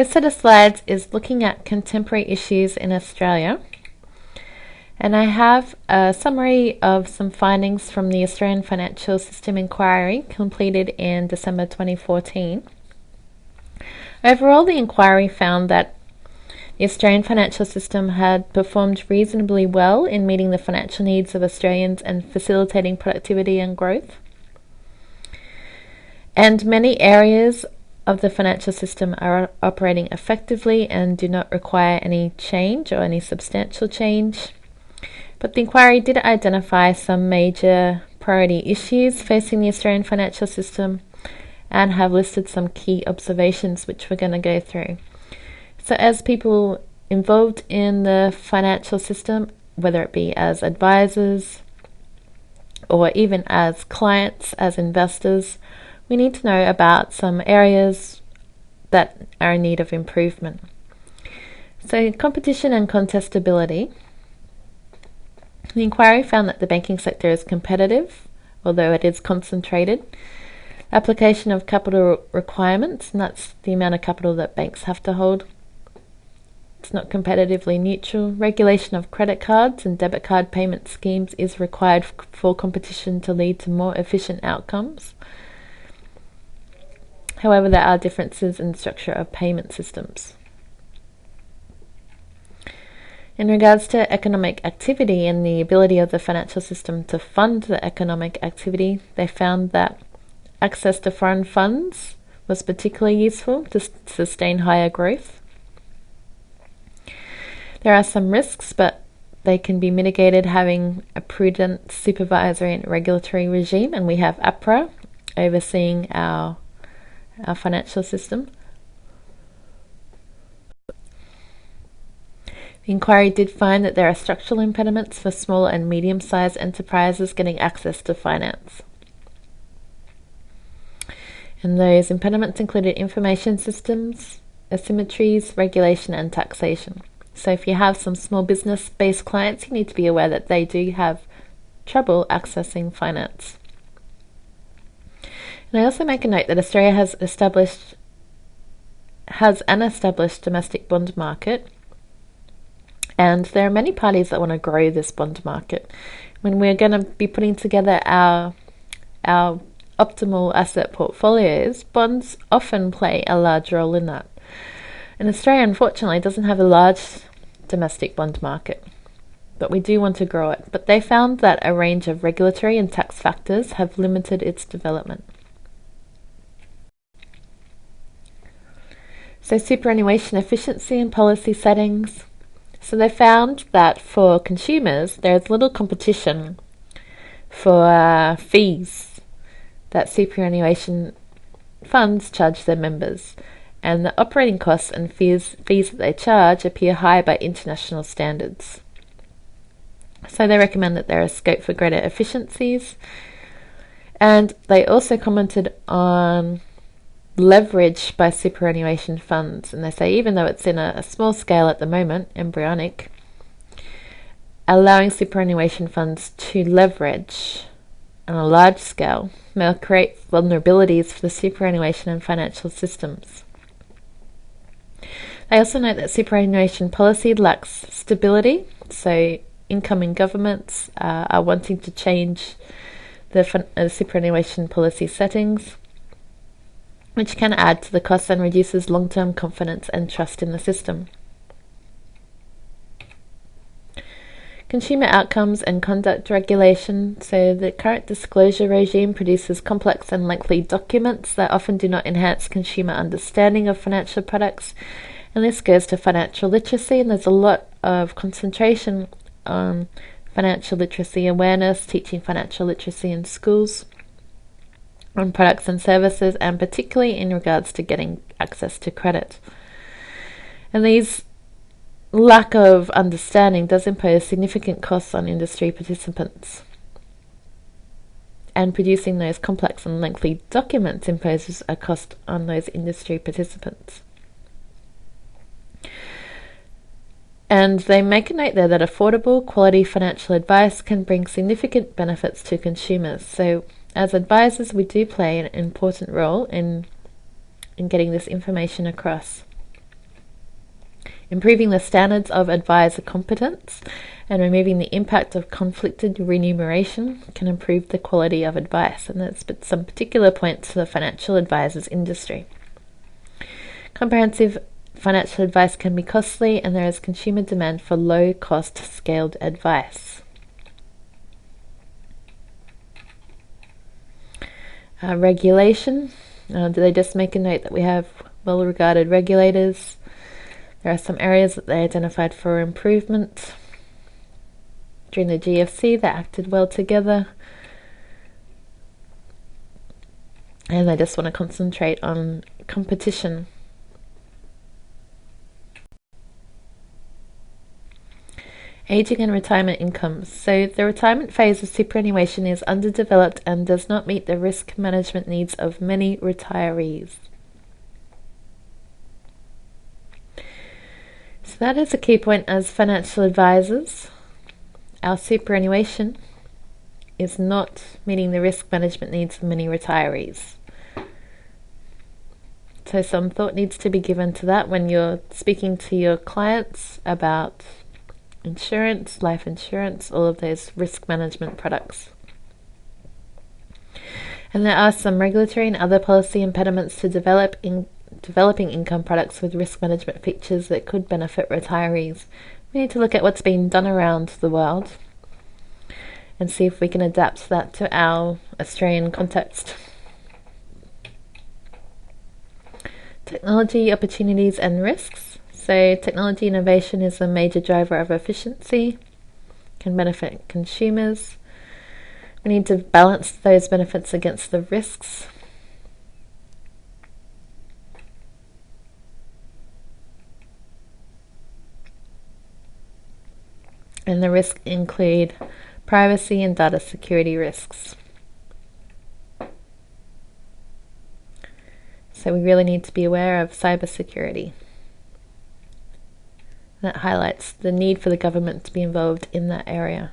This set of slides is looking at contemporary issues in Australia, and I have a summary of some findings from the Australian Financial System Inquiry completed in December 2014. Overall, the inquiry found that the Australian financial system had performed reasonably well in meeting the financial needs of Australians and facilitating productivity and growth. And many areas of the financial system are operating effectively and do not require any change or any substantial change. But the inquiry did identify some major priority issues facing the Australian financial system and have listed some key observations which we're going to go through. So as people involved in the financial system, whether it be as advisors or even as clients, as investors, we need to know about some areas that are in need of improvement. So competition and contestability. The inquiry found that the banking sector is competitive, although it is concentrated. Application of capital requirements, and that's the amount of capital that banks have to hold. It's not competitively neutral. Regulation of credit cards and debit card payment schemes is required for competition to lead to more efficient outcomes. However, there are differences in the structure of payment systems. In regards to economic activity and the ability of the financial system to fund the economic activity, they found that access to foreign funds was particularly useful to sustain higher growth. There are some risks, but they can be mitigated having a prudent supervisory and regulatory regime, and we have APRA overseeing our financial system. The inquiry did find that there are structural impediments for small and medium-sized enterprises getting access to finance. And those impediments included information systems, asymmetries, regulation, and taxation. So if you have some small business-based clients, you need to be aware that they do have trouble accessing finance. And I also make a note that Australia has an established domestic bond market, and there are many parties that want to grow this bond market. When we're going to be putting together our optimal asset portfolios, bonds often play a large role in that. And Australia, unfortunately, doesn't have a large domestic bond market, but we do want to grow it. But they found that a range of regulatory and tax factors have limited its development. So superannuation efficiency and policy settings. So they found that for consumers, there is little competition for fees that superannuation funds charge their members, and the operating costs and fees that they charge appear high by international standards. So they recommend that there is scope for greater efficiencies, and they also commented on leverage by superannuation funds, and they say even though it's in a small scale at the moment, embryonic, allowing superannuation funds to leverage on a large scale may create vulnerabilities for the superannuation and financial systems. They also note that superannuation policy lacks stability, so incoming governments are wanting to change the superannuation policy settings, which can add to the costs and reduces long-term confidence and trust in the system. Consumer outcomes and conduct regulation. So the current disclosure regime produces complex and lengthy documents that often do not enhance consumer understanding of financial products, and this goes to financial literacy, and there's a lot of concentration on financial literacy awareness, teaching financial literacy in schools, on products and services, and particularly in regards to getting access to credit. And these lack of understanding does impose significant costs on industry participants. And producing those complex and lengthy documents imposes a cost on those industry participants. And they make a note there that affordable, quality financial advice can bring significant benefits to consumers. So as advisors, we do play an important role in getting this information across. Improving the standards of advisor competence and removing the impact of conflicted remuneration can improve the quality of advice. And there's some particular points to the financial advisors industry. Comprehensive financial advice can be costly, and there is consumer demand for low-cost, scaled advice. Regulation. Do they just make a note that we have well-regarded regulators? There are some areas that they identified for improvement. During the GFC, they acted well together. And they just want to concentrate on competition. Aging and retirement incomes. So the retirement phase of superannuation is underdeveloped and does not meet the risk management needs of many retirees. So that is a key point as financial advisors. Our superannuation is not meeting the risk management needs of many retirees. So some thought needs to be given to that when you're speaking to your clients about insurance, life insurance, all of those risk management products. And there are some regulatory and other policy impediments to developing income products with risk management features that could benefit retirees. We need to look at what's been done around the world and see if we can adapt that to our Australian context. Technology, opportunities and risks. So technology innovation is a major driver of efficiency, can benefit consumers. We need to balance those benefits against the risks. And the risks include privacy and data security risks. So we really need to be aware of cybersecurity. That highlights the need for the government to be involved in that area.